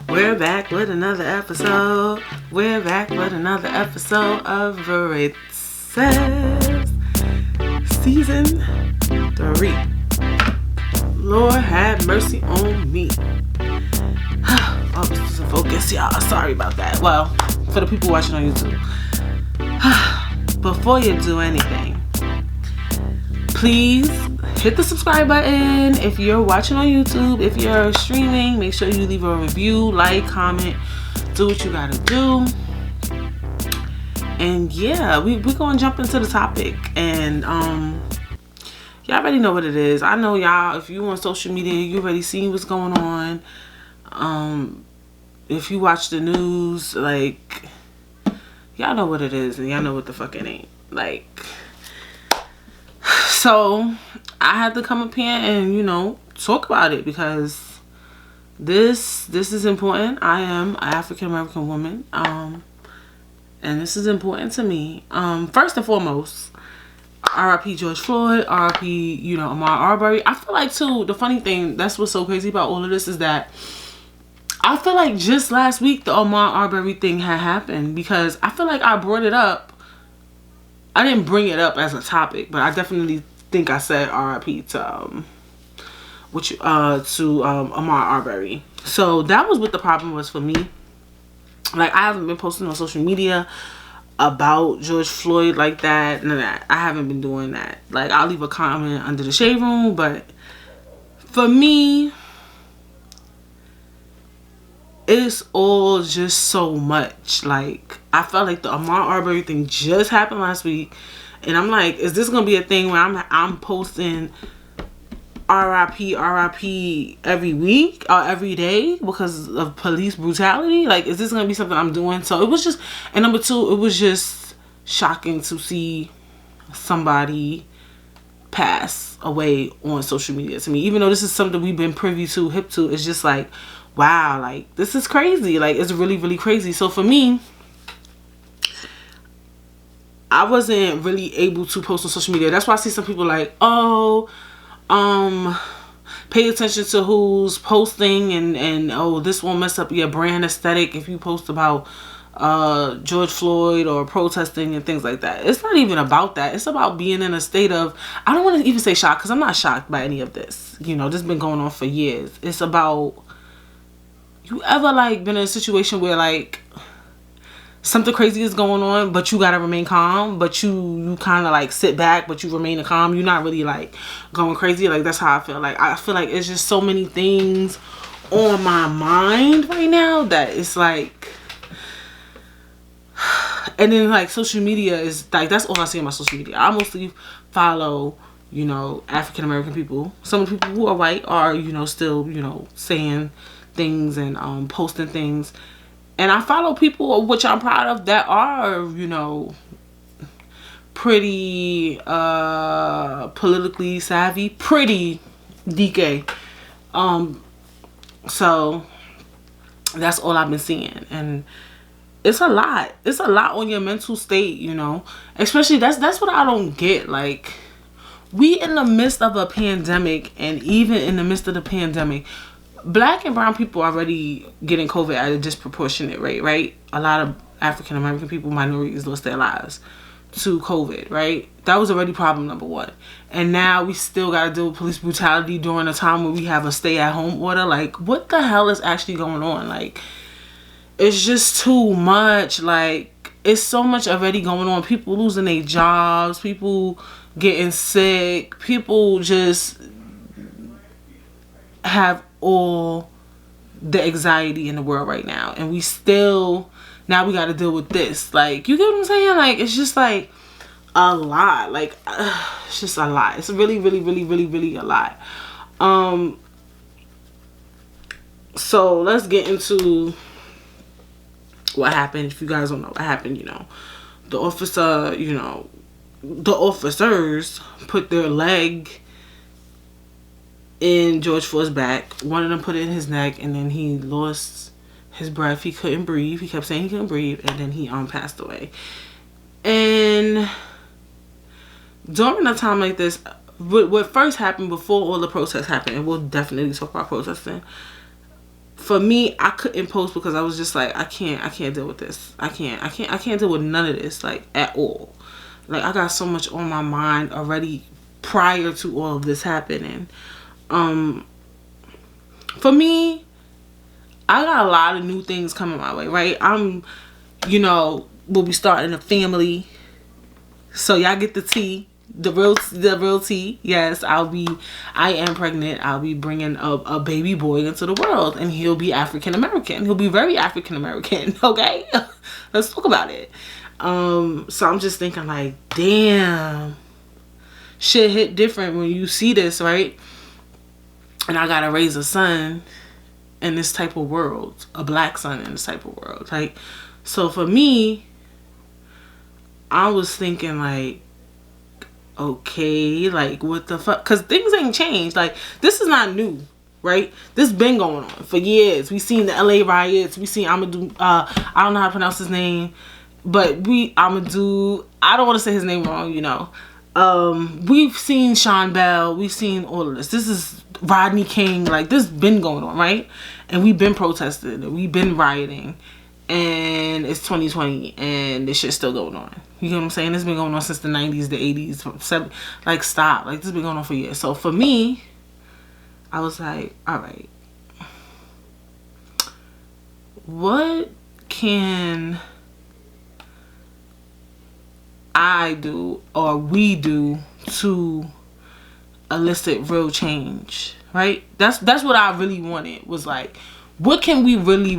We're back with another episode. We're back with another episode of Britt Says Season 3. Lord have mercy on me. Oh, this is a focus, y'all. Sorry about that. Well, for the people watching on YouTube. Before you do anything, please hit the subscribe button. If you're watching on YouTube, if you're streaming, make sure you leave a review, like, comment, do what you gotta do. And yeah, we're gonna jump into the topic. And y'all already know what it is. I know y'all, if you on social media, you already seen what's going on. If you watch the news, like, y'all know what it is, and y'all know what the fuck it ain't. Like, so I had to come up here and, you know, talk about it because this is important. I am an African American woman, and this is important to me. First and foremost, R.I.P. George Floyd, R.I.P. you know, Ahmaud Arbery. I feel like too, the funny thing, that's what's so crazy about all of this is that I feel like just last week the Ahmaud Arbery thing had happened, because I feel like I brought it up. I didn't bring it up as a topic, but I definitely think I said R.I.P. to Ahmaud Arbery. So that was what the problem was for me. Like, I haven't been posting on social media about George Floyd like that. None of that. I haven't been doing that. Like, I'll leave a comment under the shade room, but for me, it's all just so much. Like, I felt like the Ahmaud Arbery thing just happened last week, and I'm like, is this gonna be a thing where I'm posting RIP every week or every day because of police brutality? Like, is this gonna be something I'm doing? So it was just, and number two, it was just shocking to see somebody pass away on social media to me. Even though this is something we've been privy to, hip to, it's just like, wow, like, this is crazy. Like, it's really, really crazy. So for me, I wasn't really able to post on social media. That's why I see some people like, oh, pay attention to who's posting, and oh, this won't mess up your brand aesthetic if you post about George Floyd or protesting and things like that. It's not even about that. It's about being in a state of, I don't want to even say shocked, because I'm not shocked by any of this. You know, this has been going on for years. It's about, you ever like been in a situation where like something crazy is going on, but you gotta remain calm, but you kind of like sit back, but you remain calm. You're not really like going crazy. Like, that's how I feel. Like, I feel like it's just so many things on my mind right now that it's like, and then like social media is like, that's all I see on my social media. I mostly follow, you know, African American people. Some of the people who are white are, you know, still, you know, saying things and posting things. And I follow people, which I'm proud of, that are, you know, pretty politically savvy, pretty DK. So that's all I've been seeing. And it's a lot. It's a lot on your mental state, you know. Especially, that's what I don't get. Like, we in the midst of a pandemic, and even in the midst of the pandemic, Black and brown people are already getting COVID at a disproportionate rate, right? A lot of African American people, minorities, lost their lives to COVID, right? That was already problem number one. And now we still got to deal with police brutality during a time where we have a stay-at-home order. Like, what the hell is actually going on? Like, it's just too much. Like, it's so much already going on. People losing their jobs, people getting sick, people just have all the anxiety in the world right now, and we still, now we got to deal with this. Like, you get what I'm saying? Like, it's just like a lot. Like, it's just a lot. It's really, really, really, really, really a lot. So let's get into what happened. If you guys don't know what happened, you know, the officer, you know, the officers put their leg in George Floyd's back. One of them put it in his neck, and then he lost his breath. He couldn't breathe. He kept saying he couldn't breathe, and then he passed away. And during a time like this, what first happened before all the protests happened, and we'll definitely talk about protesting. for me, I couldn't post because I was just like, I can't deal with this. I can't deal with none of this, like, at all. Like, I got so much on my mind already prior to all of this happening. For me, I got a lot of new things coming my way, right? We'll be starting a family. So y'all get the tea. The real tea. Yes, I am pregnant. I'll be bringing a baby boy into the world, and he'll be African American. He'll be very African American. Okay, let's talk about it. So I'm just thinking like, damn, shit hit different when you see this, right? And I gotta raise a son in this type of world, a black son in this type of world. Like, so for me, I was thinking like, okay, like, what the fuck? Because things ain't changed. Like, this is not new, right? This been going on for years. We seen the LA riots. We seen Amadou, I don't know how to pronounce his name, but Amadou, I don't want to say his name wrong, we've seen Sean Bell. We've seen all of this. This is Rodney King. Like, this been going on, right? And we've been protesting, and we've been rioting, and it's 2020, and this shit's still going on. You know what I'm saying? This been going on since the 90s, the 80s. Like, stop. Like, this been going on for years. So for me, I was like, all right, what can I do or we do to elicit real change, right? That's what I really wanted, was like, what can we really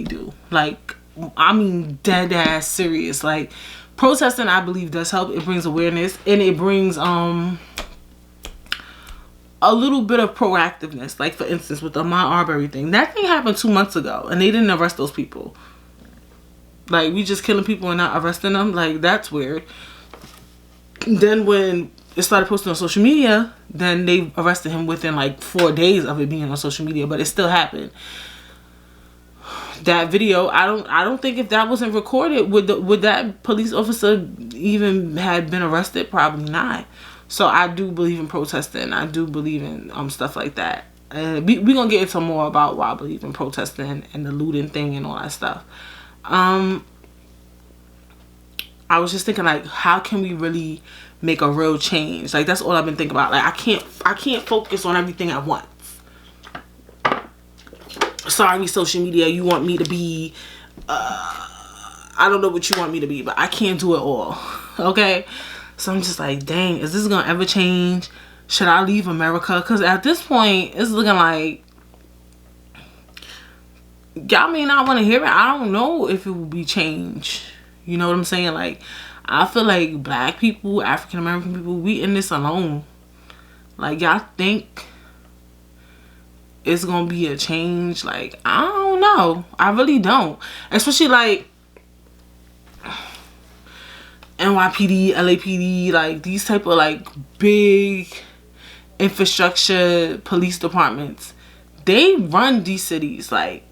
do? Like, I mean, dead ass serious. Like, protesting, I believe, does help. It brings awareness, and it brings a little bit of proactiveness. Like, for instance, with the Ahmaud Arbery thing, that thing happened 2 months ago, and they didn't arrest those people. Like, we just killing people and not arresting them. Like, that's weird. Then when it started posting on social media, then they arrested him within like 4 days of it being on social media, but it still happened. That video, I don't think if that wasn't recorded, would that police officer even had been arrested? Probably not. So I do believe in protesting. I do believe in stuff like that. We gonna get into more about why I believe in protesting and the looting thing and all that stuff. I was just thinking, like, how can we really make a real change? Like, that's all I've been thinking about. Like, I can't focus on everything at once. Sorry, social media, you want me to be I don't know what you want me to be, but I can't do it all. Okay, so I'm just like, dang, is this gonna ever change? Should I leave America? Because at this point, it's looking like y'all may not want to hear it. I don't know if it will be change. You know what I'm saying? Like, I feel like black people, African American people, we in this alone. Like, y'all think it's gonna be a change? Like, I don't know. I really don't. Especially like NYPD, LAPD, like these type of like big infrastructure police departments. They run these cities. Like,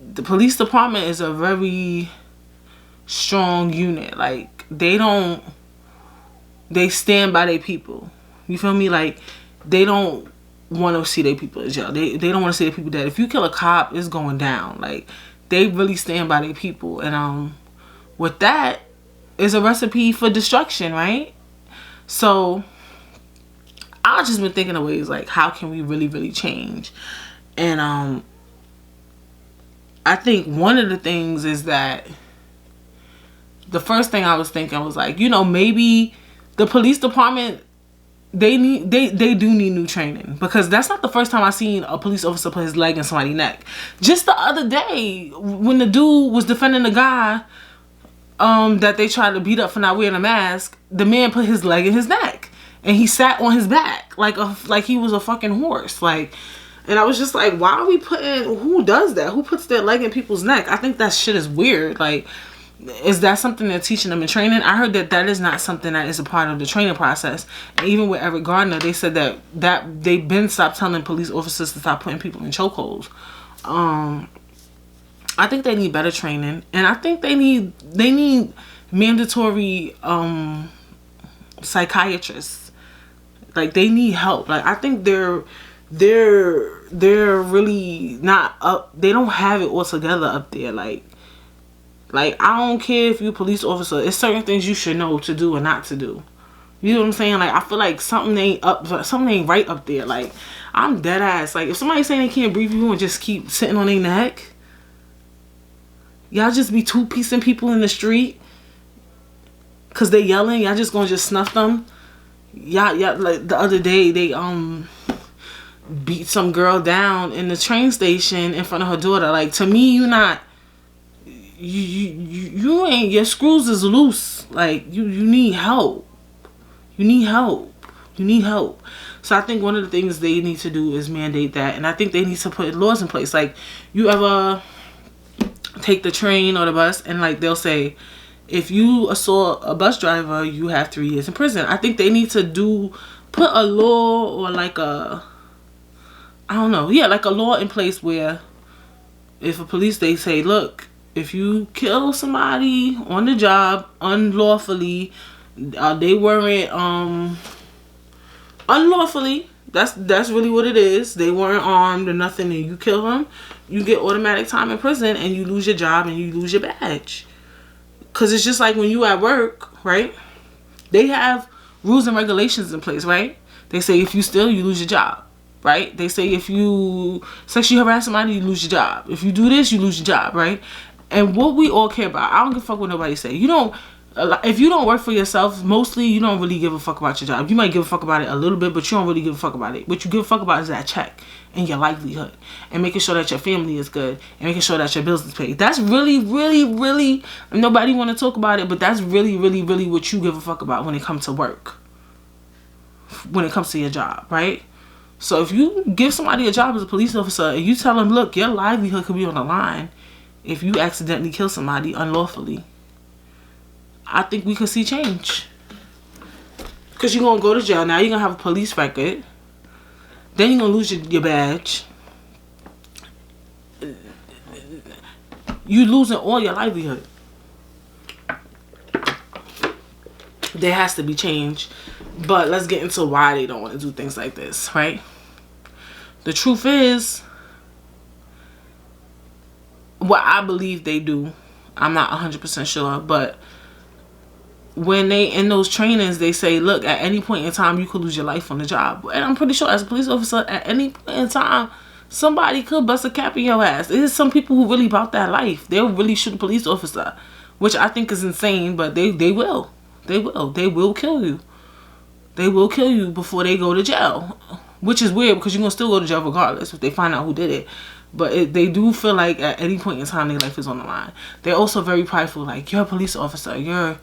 the police department is a very strong unit. Like, they stand by their people. You feel me? Like, they don't want to see their people in jail. They don't want to see their people dead. If you kill a cop, it's going down. Like, they really stand by their people. And with that is a recipe for destruction, right? So I've just been thinking of ways like, how can we really change? And I think one of the things is that the first thing I was thinking was like, maybe the police department, they do need new training, because that's not the first time I've seen a police officer put his leg in somebody's neck. Just the other day when the dude was defending the guy that they tried to beat up for not wearing a mask, the man put his leg in his neck and he sat on his back like he was a fucking horse. Like, and I was just like, why are we who does that? Who puts their leg in people's neck? I think that shit is weird. Like, is that something they're teaching them in training? I heard that is not something that is a part of the training process. And even with Eric Gardner, they said that they've been stopped telling police officers to stop putting people in chokeholds. I think they need better training, and I think they need mandatory psychiatrists. Like, they need help. Like, I think they're they're really not up. They don't have it all together up there. Like I don't care if you're a police officer. It's certain things you should know to do and not to do. You know what I'm saying? Like, I feel like something ain't right up there. Like, I'm dead ass. Like, if somebody's saying they can't breathe, you gonna just keep sitting on their neck? Y'all just be two-piecing people in the street because they yelling? Y'all just gonna just snuff them? Y'all, like, the other day, they, beat some girl down in the train station in front of her daughter. Like, to me, you ain't, your screws is loose. Like, you need help. You need help. So I think one of the things they need to do is mandate that. And I think they need to put laws in place. Like, you ever take the train or the bus and, like, they'll say, if you assault a bus driver, you have 3 years in prison. I think they need to put a law or like a law in place where if a police, they say, look, if you kill somebody on the job unlawfully, they weren't unlawfully, that's really what it is. They weren't armed or nothing, and you kill them, you get automatic time in prison and you lose your job and you lose your badge. Because it's just like when you at work, right? They have rules and regulations in place, right? They say if you steal, you lose your job, right? They say if you sexually harass somebody, you lose your job. If you do this, you lose your job, right? And what we all care about, I don't give a fuck what nobody say. If you don't work for yourself, mostly you don't really give a fuck about your job. You might give a fuck about it a little bit, but you don't really give a fuck about it. What you give a fuck about is that check and your livelihood and making sure that your family is good and making sure that your bills is paid. That's really, really, really, nobody want to talk about it, but that's really, really, really what you give a fuck about when it comes to work, when it comes to your job, right? So if you give somebody a job as a police officer and you tell them, look, your livelihood could be on the line if you accidentally kill somebody unlawfully, I think we could see change. Because you're going to go to jail. Now you're going to have a police record. Then you're going to lose your badge. You losing all your livelihood. There has to be change. But let's get into why they don't want to do things like this, right? The truth is, what I believe they do, I'm not 100% sure, but when they in those trainings, they say, look, at any point in time, you could lose your life on the job. And I'm pretty sure as a police officer, at any point in time, somebody could bust a cap in your ass. There's some people who really about that life. They'll really shoot a police officer, which I think is insane, but they will. They will kill you. They will kill you before they go to jail, which is weird because you're going to still go to jail regardless if they find out who did it. But they do feel like at any point in time, their life is on the line. They're also very prideful. Like, you're a police officer. You're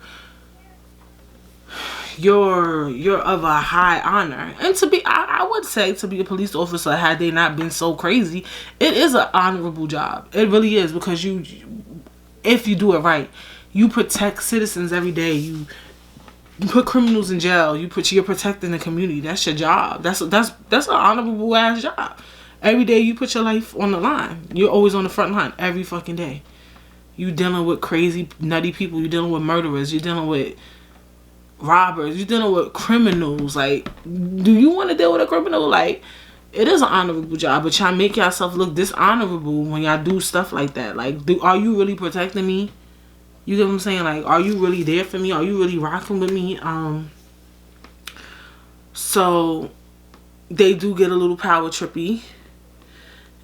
of a high honor. And I would say to be a police officer, had they not been so crazy, it is an honorable job. It really is, because if you do it right, you protect citizens every day. You put criminals in jail. You're protecting the community. That's your job. That's an honorable ass job. Every day you put your life on the line. You're always on the front line every fucking day. You dealing with crazy, nutty people. You're dealing with murderers. You're dealing with robbers. You're dealing with criminals. Like, do you want to deal with a criminal? Like, it is an honorable job, but y'all make yourself look dishonorable when y'all do stuff like that. Like, are you really protecting me? You get what I'm saying? Like, are you really there for me? Are you really rocking with me? So they do get a little power trippy,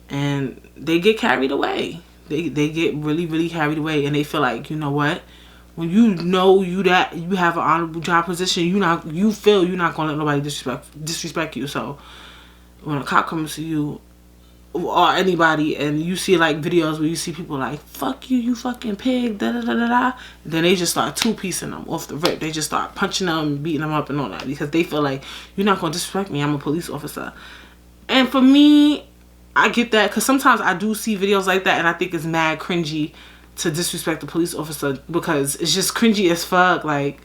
and they get carried away. They get really, really carried away, and they feel like, you know what? When you know that you have an honorable job position, you feel you're not gonna let nobody disrespect you. So when a cop comes to you or anybody, and you see like videos where you see people like, fuck you, you fucking pig, da da da da da, then they just start two-piecing them off the rip. They just start punching them, beating them up and all that, because they feel like, you're not gonna disrespect me, I'm a police officer. And for me, I get that, because sometimes I do see videos like that and I think it's mad cringy to disrespect the police officer, because it's just cringy as fuck. Like,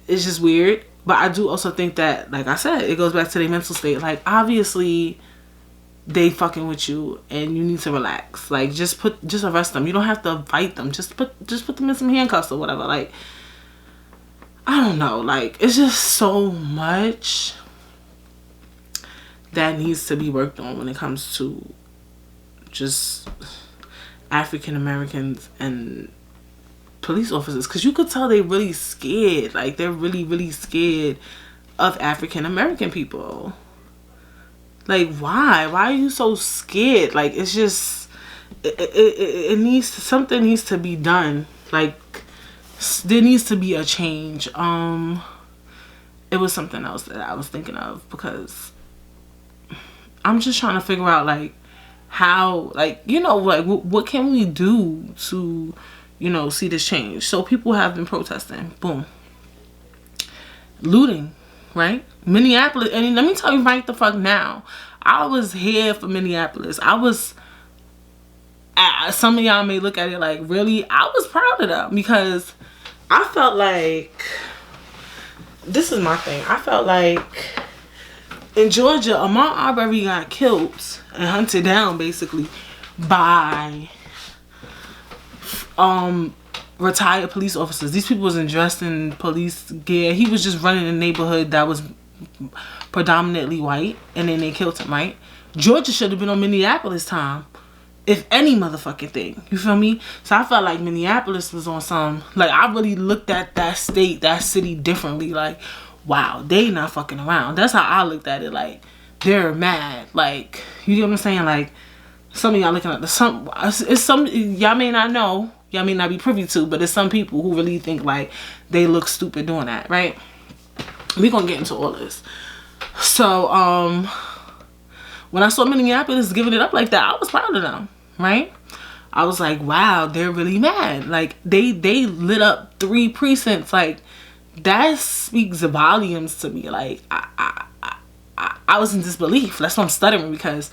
it's just weird. But I do also think that, like I said, it goes back to their mental state. Like, obviously they fucking with you and you need to relax. Like, just arrest them. You don't have to fight them. Just put them in some handcuffs or whatever. Like, I don't know. Like, it's just so much that needs to be worked on when it comes to just African Americans and police officers, because you could tell they really scared. Like, they're really scared of African American people. Like, why are you so scared? Like, it's just it needs, something needs to be done. Like, there needs to be a change. It was something else that I was thinking of, because I'm just trying to figure out, like, how, like, you know, like, what can we do to, you know, see this change? So people have been protesting. Boom. Looting, right? Minneapolis. And let me tell you right the fuck now, I was here for Minneapolis. I was, some of y'all may look at it like, really? I was proud of them, because I felt like, this is my thing, I felt like in Georgia, Ahmaud Arbery got killed and hunted down basically by retired police officers. These people wasn't dressed in police gear. He was just running a neighborhood that was predominantly white, and then they killed him, right? Georgia should have been on Minneapolis time, if any motherfucking thing. You feel me? So I felt like Minneapolis was on some, like, I really looked at that state, that city differently. Like, wow, they not fucking around. That's how I looked at it. Like, they're mad. Like, you get what I'm saying? Like, some of y'all looking at it's some, y'all may not know, y'all may not be privy to, but there's some people who really think like they look stupid doing that, right? We gonna get into all this. So, when I saw Minneapolis giving it up like that, I was proud of them, right? I was like, wow, they're really mad. Like, they lit up 3 precincts. Like, that speaks volumes to me. Like, I was in disbelief. That's why I'm stuttering, because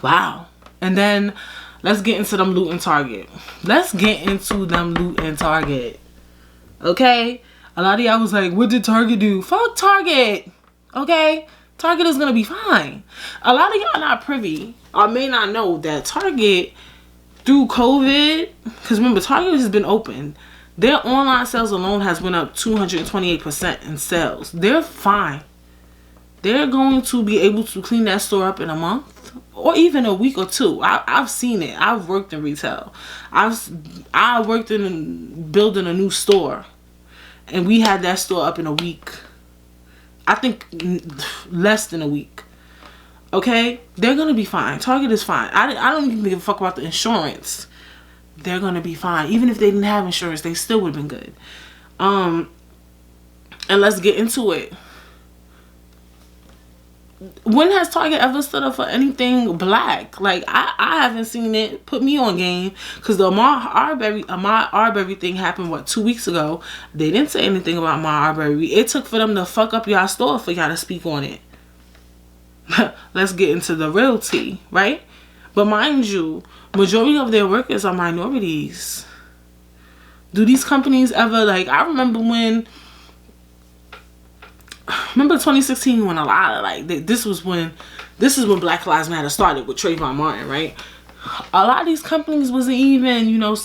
wow. And then let's get into them looting Target. Let's get into them looting Target. Okay? A lot of y'all was like, what did Target do? Fuck Target. Okay? Target is gonna be fine. A lot of y'all not privy or may not know that Target, through COVID, because remember, Target has been open, their online sales alone has went up 228% in sales. They're fine. They're going to be able to clean that store up in a month or even a week or 2. I've seen it. I've worked in retail. I worked in building a new store, and we had that store up in a week. I think less than a week. Okay? They're going to be fine. Target is fine. I don't even give a fuck about the insurance. They're going to be fine. Even if they didn't have insurance, they still would have been good. And let's get into it. When has Target ever stood up for anything black? Like, I haven't seen it. Put me on game. Because the Ahmaud Arbery thing happened, what, 2 weeks ago. They didn't say anything about Ahmaud Arbery. It took for them to fuck up y'all store for y'all to speak on it. Let's get into the real tea, right? But mind you, majority of their workers are minorities. Do these companies ever, like, I remember 2016 when a lot of, like, this is when Black Lives Matter started with Trayvon Martin, right? A lot of these companies wasn't even, you know,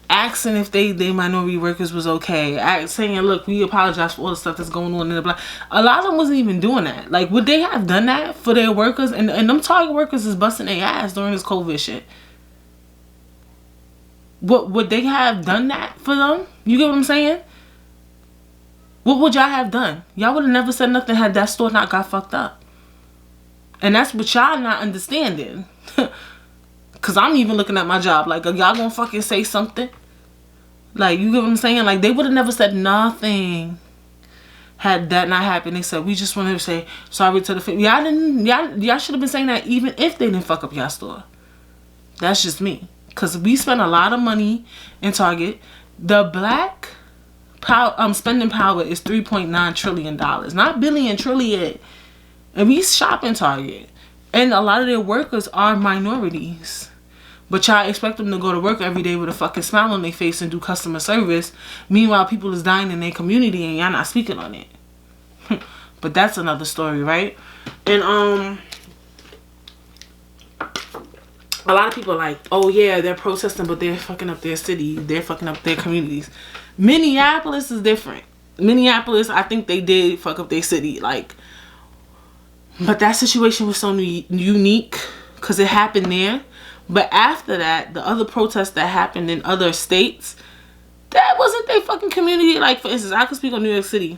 asking if they minority workers was okay, saying, look, we apologize for all the stuff that's going on in the black. A lot of them wasn't even doing that. Like, would they have done that for their workers? And them Target workers is busting their ass during this COVID shit. Would they have done that for them? You get what I'm saying? What would y'all have done? Y'all would have never said nothing had that store not got fucked up. And that's what y'all not understanding. Because I'm even looking at my job like, are y'all gonna fucking say something? Like, you get what I'm saying? Like, they would have never said nothing had that not happened. They said, we just wanted to say sorry to the family. Y'all should have been saying that even if they didn't fuck up y'all store. That's just me. Because we spend a lot of money in Target. The black spending power is $3.9 trillion. Not billion, trillion. And we shop in Target. And a lot of their workers are minorities. But y'all expect them to go to work every day with a fucking smile on their face and do customer service. Meanwhile, people is dying in their community and y'all not speaking on it. But that's another story, right? And a lot of people are like, oh yeah, they're protesting, but they're fucking up their city. They're fucking up their communities. Minneapolis is different. Minneapolis, I think they did fuck up their city. Like, But that situation was so unique because it happened there. But after that, the other protests that happened in other states, that wasn't their fucking community. Like, for instance, I could speak on New York City.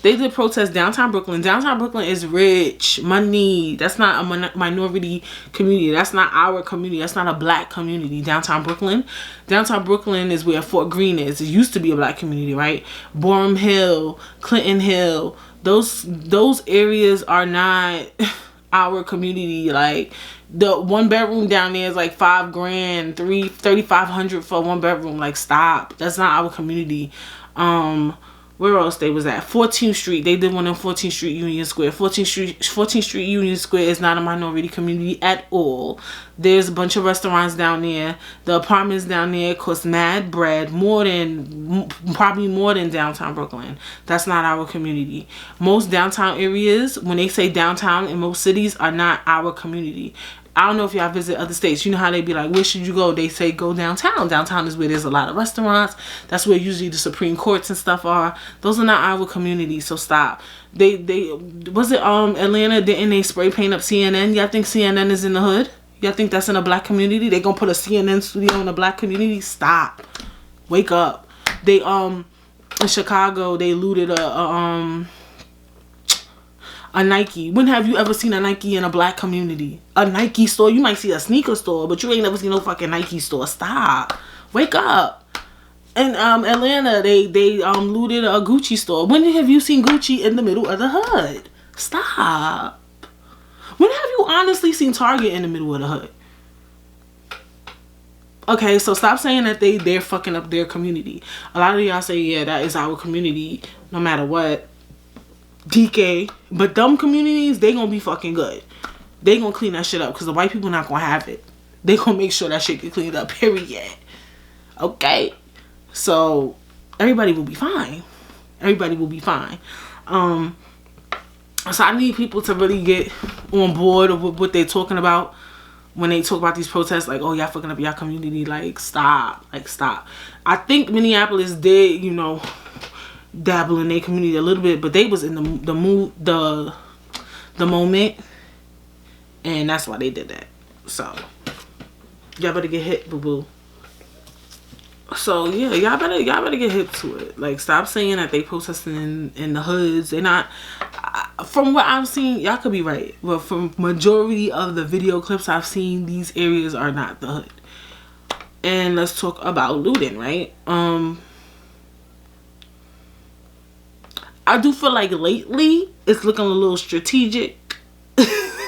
They did protest downtown Brooklyn. Downtown Brooklyn is rich, money. That's not a minority community. That's not our community. That's not a black community. Downtown Brooklyn. Downtown Brooklyn is where Fort Greene is. It used to be a black community, right? Boerum Hill, Clinton Hill. Those areas are not our community. Like, the 1 bedroom down there is like $5,000, $3,500 for 1 bedroom. Like, stop. That's not our community. Where else they was at? 14th Street. They did one on 14th Street Union Square. 14th Street Union Square is not a minority community at all. There's a bunch of restaurants down there. The apartments down there cost mad bread, probably more than downtown Brooklyn. That's not our community. Most downtown areas, when they say downtown in most cities, are not our community. I don't know if y'all visit other states. You know how they be like, where should you go? They say go downtown. Downtown is where there's a lot of restaurants. That's where usually the Supreme Courts and stuff are. Those are not our communities, so stop. They was it Atlanta, didn't they spray paint up CNN? Y'all think CNN is in the hood? Y'all think that's in a black community? They gonna put a CNN studio in a black community? Stop. Wake up. They in Chicago, they looted a Nike. When have you ever seen a Nike in a black community? A Nike store? You might see a sneaker store, but you ain't never seen no fucking Nike store. Stop. Wake up. In Atlanta, they looted a Gucci store. When have you seen Gucci in the middle of the hood? Stop. When have you honestly seen Target in the middle of the hood? Okay, so stop saying that they're fucking up their community. A lot of y'all say, yeah, that is our community, no matter what. DK, but dumb communities, they gonna be fucking good. They gonna clean that shit up because the white people not gonna have it. They gonna make sure that shit get cleaned up, period. Okay, so everybody will be fine. Everybody will be fine. So I need people to really get on board with what they're talking about when they talk about these protests. Like, oh, y'all fucking up y'all community. Like, stop. Like, stop. I think Minneapolis did, dabble in their community a little bit, but they was in the moment, and that's why they did that. So y'all better get hit, boo boo. So yeah, y'all better get hip to it. Like, stop saying that they protesting in the hoods. They're not. From what I've seen, y'all could be right, but from majority of the video clips I've seen, these areas are not the hood. And let's talk about looting, right? I do feel like lately it's looking a little strategic.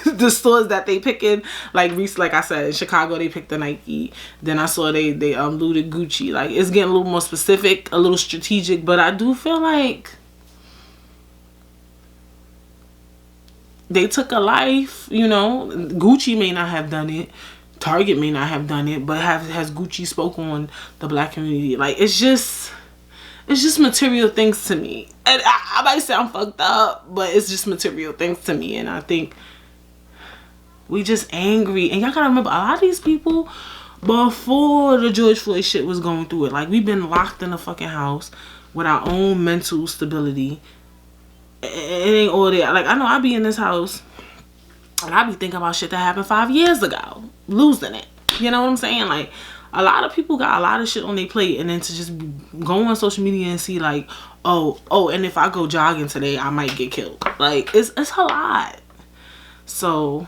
The stores that they picking, like I said, in Chicago they picked the Nike. Then I saw they looted Gucci. Like, it's getting a little more specific, a little strategic. But I do feel like they took a life. Gucci may not have done it, Target may not have done it, but has Gucci spoke on the black community? Like, it's just material things to me. And I might say I'm fucked up, but it's just material things to me. And I think we just angry. And y'all gotta remember, a lot of these people, before the George Floyd shit was going through it, like, we've been locked in a fucking house with our own mental stability. It ain't all that. Like, I know I be in this house and I be thinking about shit that happened 5 years ago, losing it. You know what I'm saying? Like, a lot of people got a lot of shit on their plate, and then to just go on social media and see like, oh, and if I go jogging today, I might get killed. Like, it's a lot. So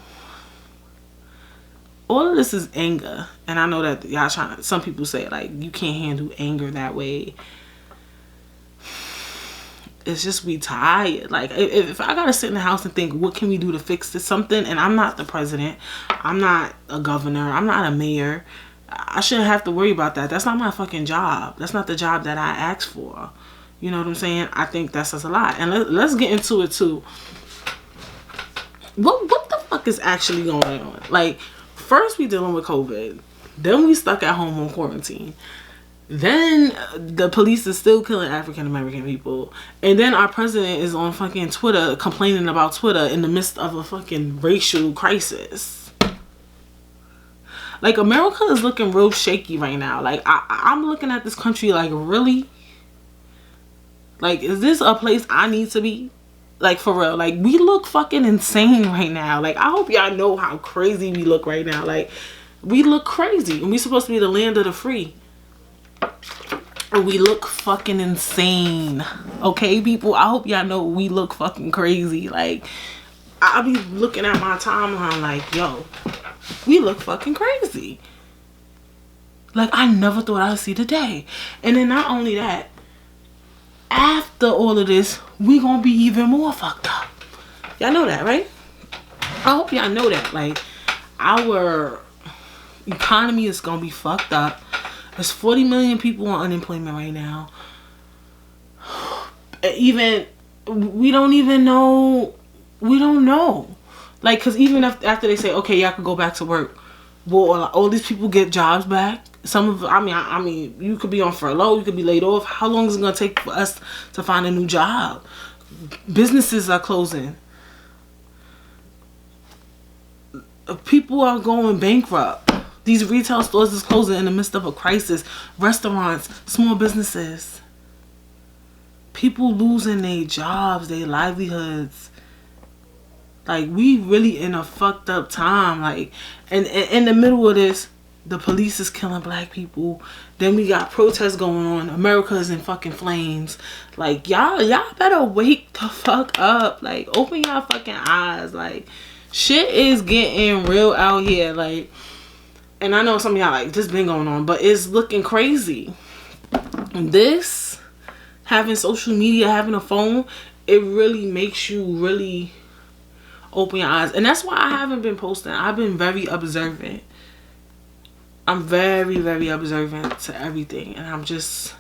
all of this is anger, and I know that y'all some people say like you can't handle anger that way. It's just we tired. Like, if I gotta sit in the house and think, what can we do to fix this something? And I'm not the president, I'm not a governor, I'm not a mayor. I shouldn't have to worry about that. That's not my fucking job. That's not the job that I asked for. You know what I'm saying? I think that says a lot. And let's get into it too. What the fuck is actually going on? Like, first we dealing with COVID. Then we stuck at home on quarantine. Then the police is still killing African American people. And then our president is on fucking Twitter complaining about Twitter in the midst of a fucking racial crisis. Like, America is looking real shaky right now. Like, I'm looking at this country like, really? Like, is this a place I need to be? Like, for real. Like, we look fucking insane right now. Like, I hope y'all know how crazy we look right now. Like, we look crazy. And we supposed to be the land of the free. And we look fucking insane. Okay, people? I hope y'all know we look fucking crazy. Like, I'll be looking at my timeline like, yo, we look fucking crazy. Like, I never thought I'd see the day. And then not only that, after all of this, we gonna be even more fucked up. Y'all know that, right? I hope y'all know that. Like, our economy is gonna be fucked up. There's 40 million people on unemployment right now. Even, we don't even know. We don't know. Like, because even after they say, okay, y'all can go back to work, will all these people get jobs back? Some of, I mean, you could be on furlough, you could be laid off. How long is it going to take for us to find a new job? Businesses are closing. People are going bankrupt. These retail stores is closing in the midst of a crisis. Restaurants, small businesses. People losing their jobs, their livelihoods. Like, we really in a fucked up time. Like, and in the middle of this, the police is killing black people. Then we got protests going on. America is in fucking flames. Like, y'all better wake the fuck up. Like, open y'all fucking eyes. Like, shit is getting real out here. Like, and I know some of y'all like, this been going on, but it's looking crazy. This, having social media, having a phone, it really makes you really open your eyes. And that's why I haven't been posting. I've been very observant. I'm very, very observant to everything. And I'm just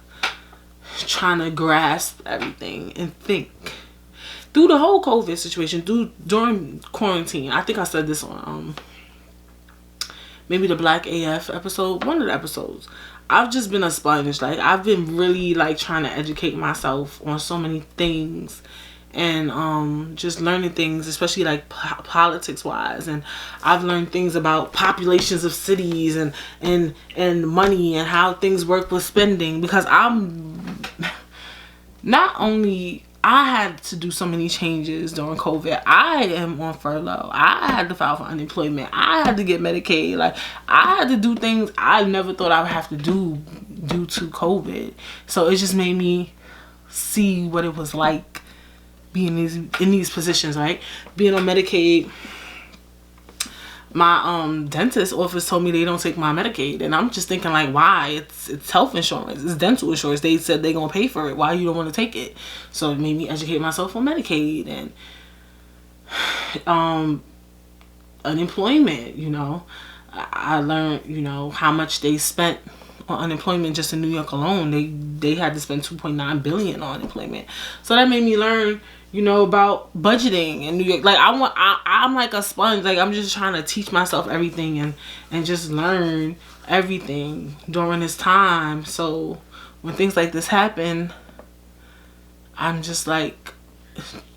trying to grasp everything and think. Through the whole COVID situation, during quarantine, I think I said this on maybe the Black AF episode, one of the episodes. I've just been a sponge. Like, I've been really like trying to educate myself on so many things. And just learning things, especially like politics wise. And I've learned things about populations of cities and money and how things work with spending, because I'm not only I had to do so many changes during COVID. I am on furlough. I had to file for unemployment. I had to get Medicaid. Like, I had to do things I never thought I would have to do due to COVID. So it just made me see what it was like being in these positions, right? Being on Medicaid. My dentist office told me they don't take my Medicaid, and I'm just thinking like, why? It's health insurance, it's dental insurance. They said they gonna pay for it. Why you don't want to take it? So it made me educate myself on Medicaid and unemployment. You know, I learned, you know, how much they spent on unemployment just in New York alone. They had to spend $2.9 billion on unemployment. So that made me learn, you know, about budgeting in New York. Like, I'm like a sponge. Like, I'm just trying to teach myself everything and just learn everything during this time. So when things like this happen, I'm just like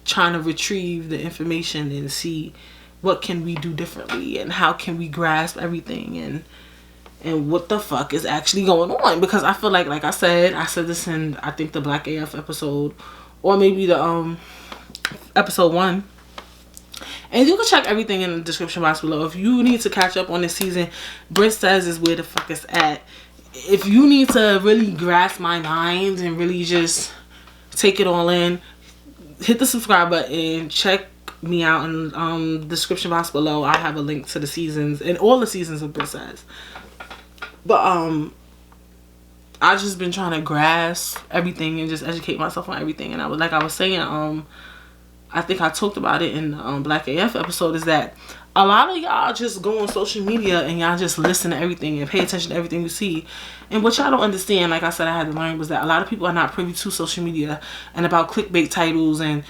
trying to retrieve the information and see what can we do differently and how can we grasp everything and what the fuck is actually going on. Because I feel like I said this in, I think, the Black AF episode, or maybe the episode 1. And you can check everything in the description box below. If you need to catch up on this season, Britt Says is where the fuck it's at. If you need to really grasp my mind and really just take it all in, hit the subscribe button. Check me out in the description box below. I have a link to the seasons and all the seasons of Britt Says. But I've just been trying to grasp everything and just educate myself on everything. And I was saying, I think I talked about it in the Black AF episode, is that a lot of y'all just go on social media and y'all just listen to everything and pay attention to everything you see. And what y'all don't understand, like I said, I had to learn, was that a lot of people are not privy to social media and about clickbait titles and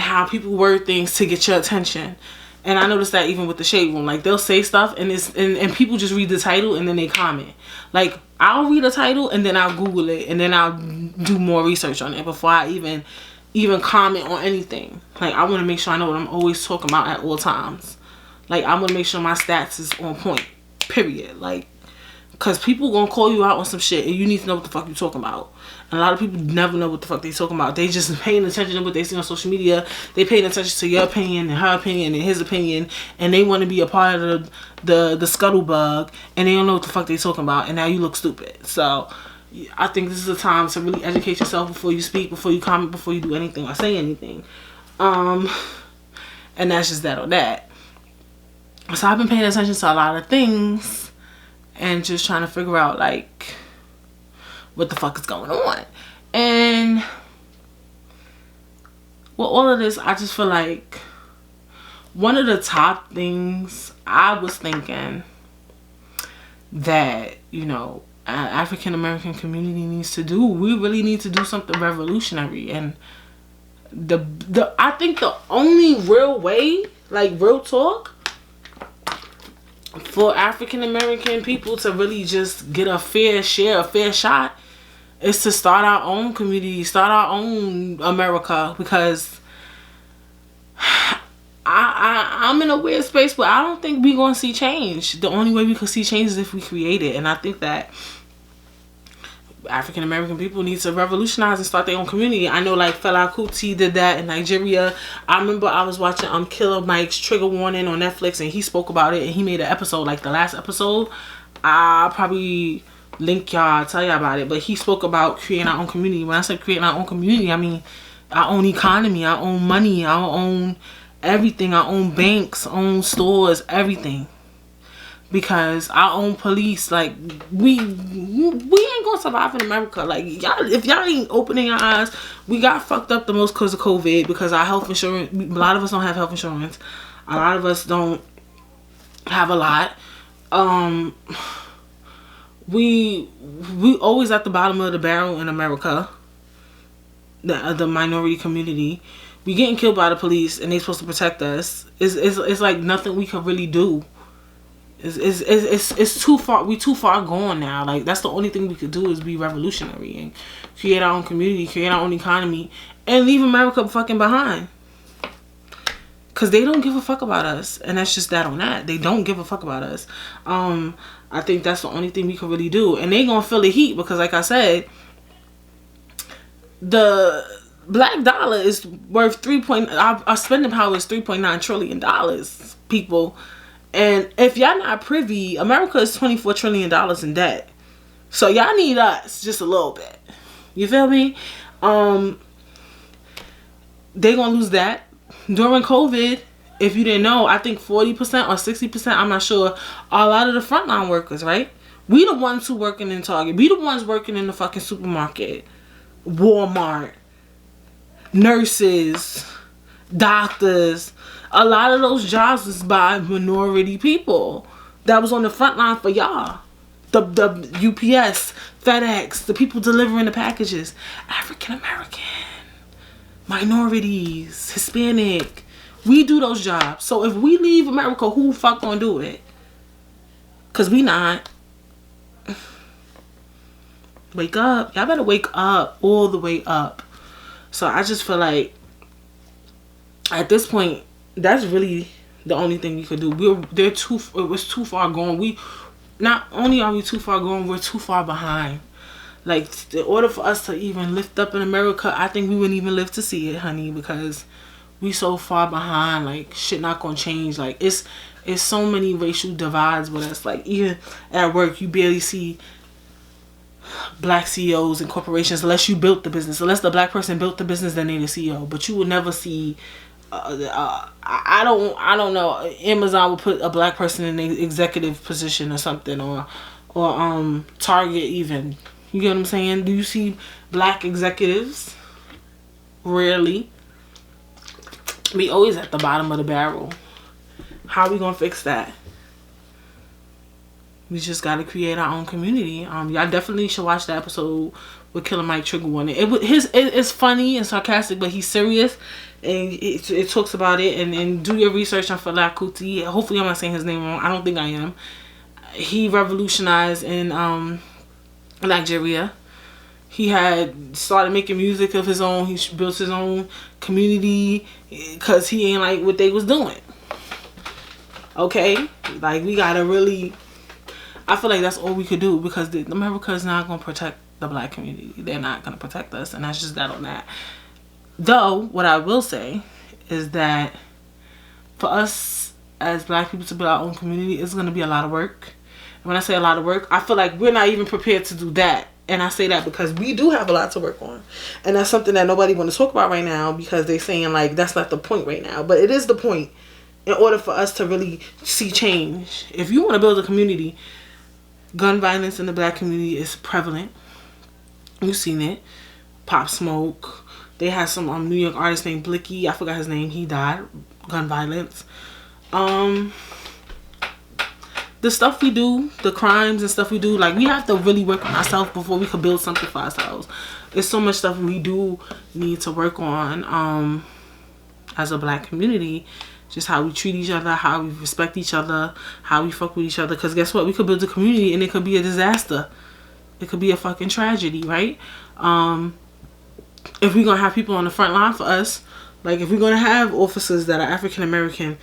how people word things to get your attention. And I noticed that even with the Shade Room, like, they'll say stuff and people just read the title and then they comment. Like, I'll read a title and then I'll Google it and then I'll do more research on it before I even comment on anything. Like, I want to make sure I know what I'm always talking about at all times. Like, I want to make sure my stats is on point, period. Like, because people gonna call you out on some shit and you need to know what the fuck you talking about. And a lot of people never know what the fuck they talking about. They just paying attention to what they see on social media. They paying attention to your opinion and her opinion and his opinion, and they want to be a part of the scuttlebug, and they don't know what the fuck they talking about, and now you look stupid. So I think this is a time to really educate yourself before you speak, before you comment, before you do anything or say anything. And that's just that on that. So I've been paying attention to a lot of things and just trying to figure out, like, what the fuck is going on. And with all of this, I just feel like one of the top things I was thinking that, you know, African American community needs to do, we really need to do something revolutionary. And I think the only real way, like real talk, for African American people to really just get a fair share, a fair shot, is to start our own community, start our own America. Because I'm in a weird space where I don't think we're going to see change. The only way we can see change is if we create it. And I think that African American people need to revolutionize and start their own community. I know, like, Flyod did that in Nigeria. I remember I was watching Killer Mike's Trigger Warning on Netflix, and he spoke about it, and he made an episode, like the last episode. I'll probably link y'all, tell y'all about it, but he spoke about creating our own community. When I said creating our own community, I mean our own economy, our own money, our own everything, our own banks, own stores, everything. Because our own police, like, we ain't gonna survive in America. Like, y'all, if y'all ain't opening your eyes, we got fucked up the most because of COVID, because our health insurance, a lot of us don't have health insurance. A lot of us don't have a lot. We always at the bottom of the barrel in America, the minority community. We getting killed by the police, and they supposed to protect us. It's like nothing we can really do. It's too far. We too far gone now. Like, that's the only thing we could do is be revolutionary and create our own community, create our own economy, and leave America fucking behind. Cause they don't give a fuck about us, and that's just that on that. They don't give a fuck about us. I think that's the only thing we can really do, and they gonna feel the heat because, like I said, the black dollar is worth our spending power is $3.9 trillion, people. And if y'all not privy, America is $24 trillion in debt. So y'all need us just a little bit. You feel me? They gonna lose that. During COVID, if you didn't know, I think 40% or 60%, I'm not sure, are a lot of the frontline workers, right? We the ones who working in Target. We the ones working in the fucking supermarket, Walmart, nurses, doctors. A lot of those jobs was by minority people that was on the front line for y'all. The UPS, FedEx, the people delivering the packages. African American, minorities, Hispanic. We do those jobs. So if we leave America, who the fuck gonna do it? Cause we not. Wake up. Y'all better wake up all the way up. So I just feel like at this point, that's really the only thing we could do. It was too far gone. We not only are we too far gone, we're too far behind. Like, in order for us to even lift up in America, I think we wouldn't even live to see it, honey, because we so far behind. Like, shit not gonna change. Like, it's so many racial divides with us. Like, even at work, you barely see black CEOs and corporations unless you built the business. Unless the black person built the business, then they're the CEO. But you will never see. I don't know. Amazon would put a black person in an executive position or something, or Target even. You get what I'm saying? Do you see black executives? Rarely. We always at the bottom of the barrel. How are we gonna fix that? We just gotta create our own community. Y'all definitely should watch the episode with Killer Mike Trigger Warning. It's funny and sarcastic, but he's serious, and it talks about it. And do your research on Flyod. Hopefully I'm not saying his name wrong. I don't think I am. He revolutionized in Nigeria. He had started making music of his own. He built his own community because he ain't like what they was doing. Okay, like, we gotta really. I feel like that's all we could do, because America is not gonna protect the black community. They're not going to protect us, and that's just that on that. Though, what I will say is that for us as black people to build our own community, it's going to be a lot of work. And when I say a lot of work, I feel like we're not even prepared to do that. And I say that because we do have a lot to work on. And that's something that nobody want to talk about right now, because they're saying like that's not the point right now. But it is the point in order for us to really see change. If you want to build a community, gun violence in the black community is prevalent. You've seen it. Pop Smoke. They had some New York artist named Blicky. I forgot his name. He died. Gun violence. The stuff we do, the crimes and stuff we do, like we have to really work on ourselves before we could build something for ourselves. There's so much stuff we do need to work on as a black community. Just how we treat each other, how we respect each other, how we fuck with each other. Because guess what? We could build a community and it could be a disaster. It could be a fucking tragedy, right? If we're going to have people on the front line for us, like if we're going to have officers that are African American,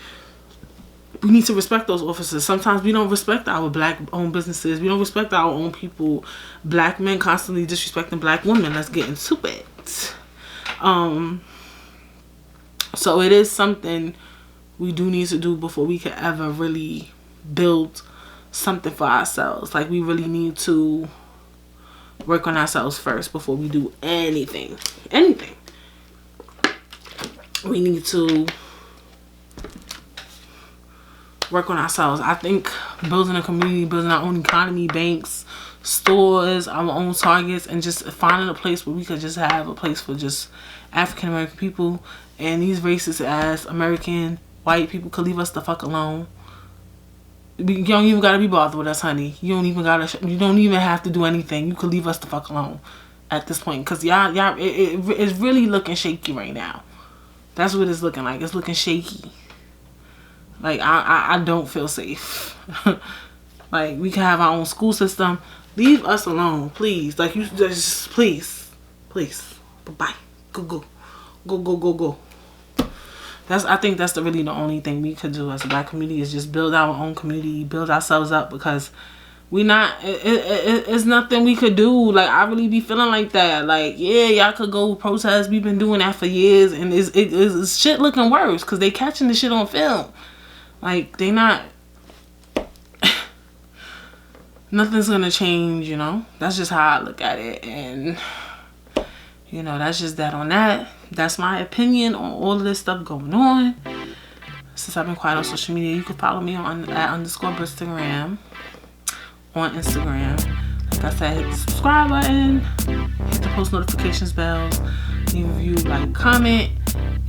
we need to respect those officers. Sometimes we don't respect our black owned businesses. We don't respect our own people. Black men constantly disrespecting black women. Let's get into it. So it is something we do need to do before we can ever really build something for ourselves. Like we really need to work on ourselves first before we do anything. We need to work on ourselves. I think building a community, building our own economy, banks, stores, our own targets, and just finding a place where we could just have a place for just African American people, and these racist ass American white people could leave us the fuck alone. You don't even gotta be bothered with us, honey. You don't even have to do anything. You could leave us the fuck alone at this point, because y'all it's really looking shaky right now. That's what it's looking like. It's looking shaky. Like I don't feel safe. Like we can have our own school system. Leave us alone, please. Like you just please. Bye. Go. I think that's really the only thing we could do as a black community, is just build our own community, build ourselves up, because it's nothing we could do. Like I really be feeling like that. Like yeah, y'all could go protest. We've been doing that for years, and it's shit looking worse because they catching the shit on film. Like they not. Nothing's gonna change, you know. That's just how I look at it, and you know, that's just that on that. That's my opinion on all of this stuff going on. Since I've been quiet on social media, you can follow me on @_Bristagram on Instagram. Like I said, hit the subscribe button, hit the post notifications bells, leave a review, like, comment,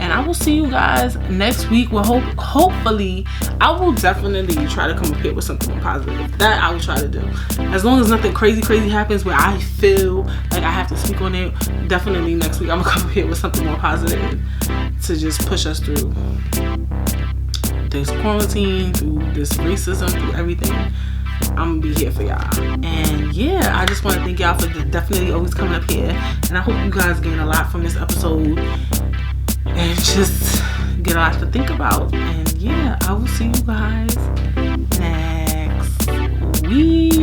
and I will see you guys next week. Well, hopefully, I will definitely try to come up here with something more positive. That I will try to do. As long as nothing crazy happens where I feel like I have to speak on it, definitely next week I'm gonna come up here with something more positive to just push us through this quarantine, through this racism, through everything. I'm gonna be here for y'all. And yeah, I just want to thank y'all for definitely always coming up here, and I hope you guys gain a lot from this episode and just get a lot to think about. And yeah, I will see you guys next week.